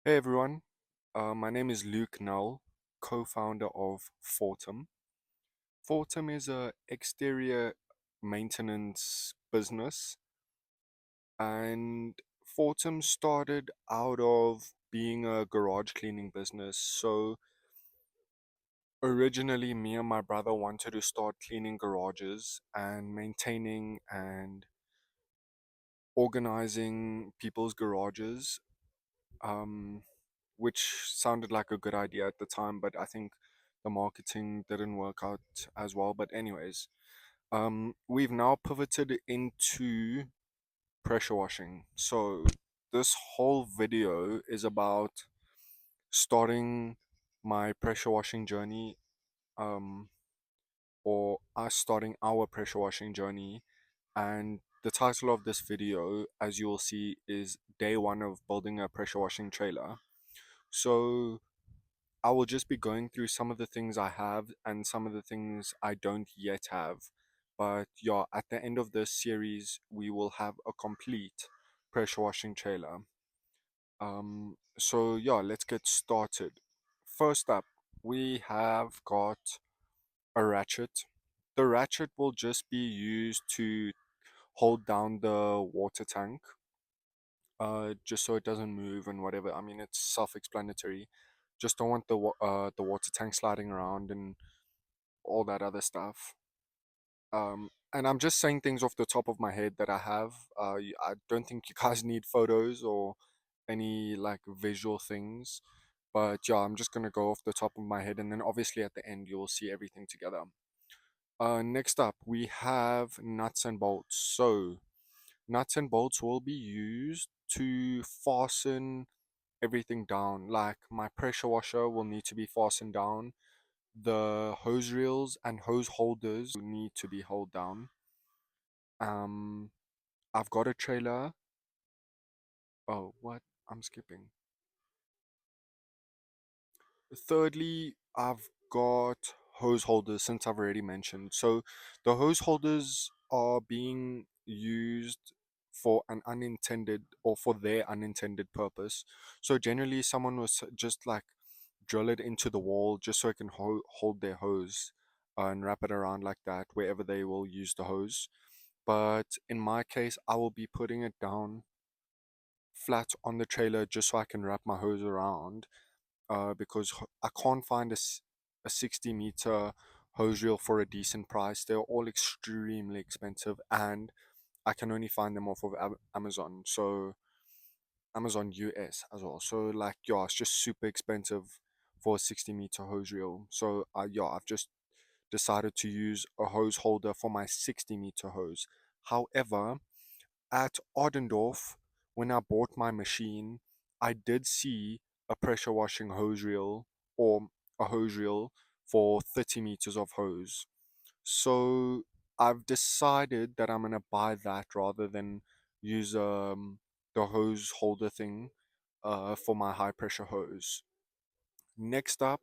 Hey everyone, my name is Luke Null, co-founder of Fortum. Fortum is a exterior maintenance business, and Fortum started out of being a garage cleaning business. So originally, me and my brother wanted to start cleaning garages and maintaining and organizing people's garages. Um, which sounded like a good idea at the time, but I think the marketing didn't work out as well. But anyways, we've now pivoted into pressure washing. So this whole video is about starting my pressure washing journey, um, or us starting our pressure washing journey. And the title of this video, as you will see, is Day One of Building a Pressure Washing Trailer. So I will just be going through some of the things I have and some of the things I don't yet have. But yeah, at the end of this series, we will have a complete pressure washing trailer. So yeah, let's get started. First up, we have got a ratchet. The ratchet will just be used to hold down the water tank, just so it doesn't move and whatever. I mean, it's self-explanatory. Just don't want the water tank sliding around and all that other stuff. And I'm just saying things off the top of my head that I have. I don't think you guys need photos or any like visual things. But yeah, I'm just gonna go off the top of my head, and then obviously at the end you'll see everything together. Next up we have nuts and bolts. So nuts and bolts will be used to fasten everything down. Like my pressure washer will need to be fastened down. The hose reels and hose holders need to be held down. Um, I've got a trailer. Oh, what? I'm skipping. Thirdly, I've got hose holders since I've already mentioned. So the hose holders are being used for an unintended or for their unintended purpose. So generally, someone was just like drill it into the wall just so it can hold their hose, and wrap it around like that wherever they will use the hose. But in my case, I will be putting it down flat on the trailer just so I can wrap my hose around, because I can't find a 60-meter hose reel for a decent price. They're all extremely expensive, and I can only find them off of Amazon. So Amazon US as well. So like yeah, it's just super expensive for a 60-meter hose reel. So yeah, I've just decided to use a hose holder for my 60-meter hose. However, at Oddendorf, when I bought my machine, I did see a pressure washing hose reel, or a hose reel for 30 meters of hose. So I've decided that I'm gonna buy that rather than use the hose holder thing for my high pressure hose. Next up,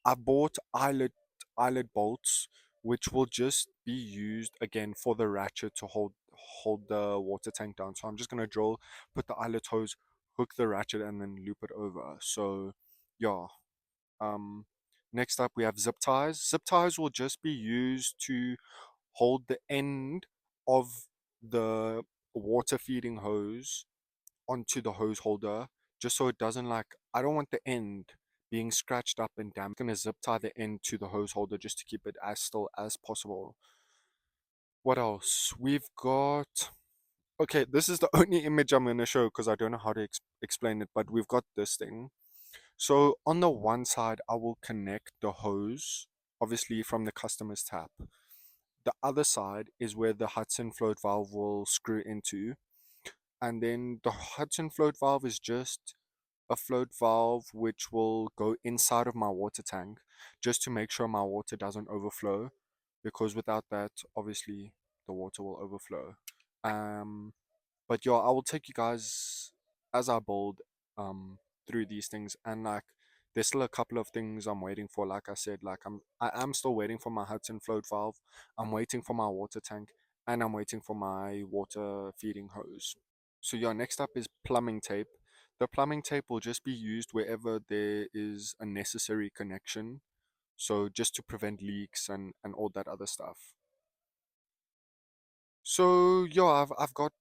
I bought eyelet bolts, which will just be used again for the ratchet to hold the water tank down. So I'm just gonna drill, put the eyelet hose, hook the ratchet, and then loop it over. So yeah. Um, Next up we have zip ties. Zip ties will just be used to hold the end of the water feeding hose onto the hose holder, just so it doesn't like, I don't want the end being scratched up and damaged. I'm gonna zip tie the end to the hose holder just to keep it as still as possible. What else? We've got, okay, this is the only image I'm gonna show because I don't know how to explain it, but we've got this thing. So on the one side, I will connect the hose, obviously from the customer's tap. The other side is where the Hudson float valve will screw into. And then the Hudson float valve is just a float valve which will go inside of my water tank just to make sure my water doesn't overflow, because without that, obviously, the water will overflow. Um, but yeah, I will take you guys as I build through these things, and like there's still a couple of things I'm waiting for. Like I said, like I am still waiting for my Hudson float valve. I'm waiting for my water tank, and I'm waiting for my water feeding hose. So yeah, next up is plumbing tape. The plumbing tape will just be used wherever there is a necessary connection. So just to prevent leaks and all that other stuff. So yeah, I've got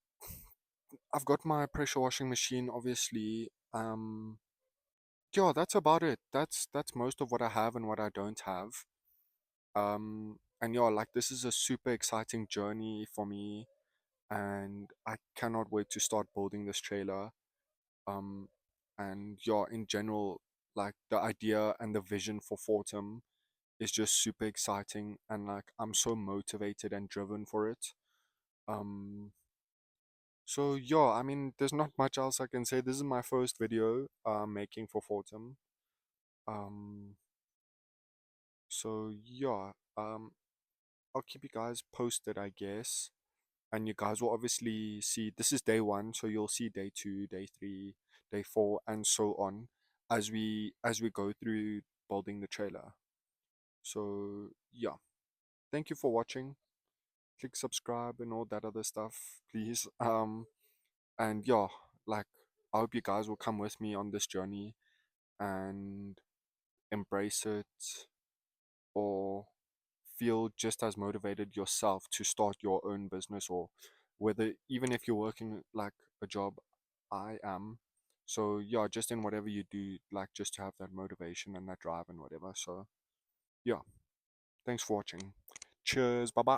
my pressure washing machine obviously. Yeah, that's about it. That's most of what I have and what I don't have. And yeah, like this is a super exciting journey for me, and I cannot wait to start building this trailer. Um, and yeah, in general, like the idea and the vision for Fortum is just super exciting, and like I'm so motivated and driven for it. Um, so yeah, I mean, there's not much else I can say. This is my first video making for Fortum. Um, so yeah, I'll keep you guys posted, I guess. And you guys will obviously see this is day one, so you'll see day two, day three, day four, and so on as we go through building the trailer. So yeah, thank you for watching. Click subscribe and all that other stuff, please. And yeah, like I hope you guys will come with me on this journey and embrace it, or feel just as motivated yourself to start your own business, or whether even if you're working like a job, I am. So yeah, just in whatever you do, like just to have that motivation and that drive and whatever. So yeah, thanks for watching. Cheers, bye bye.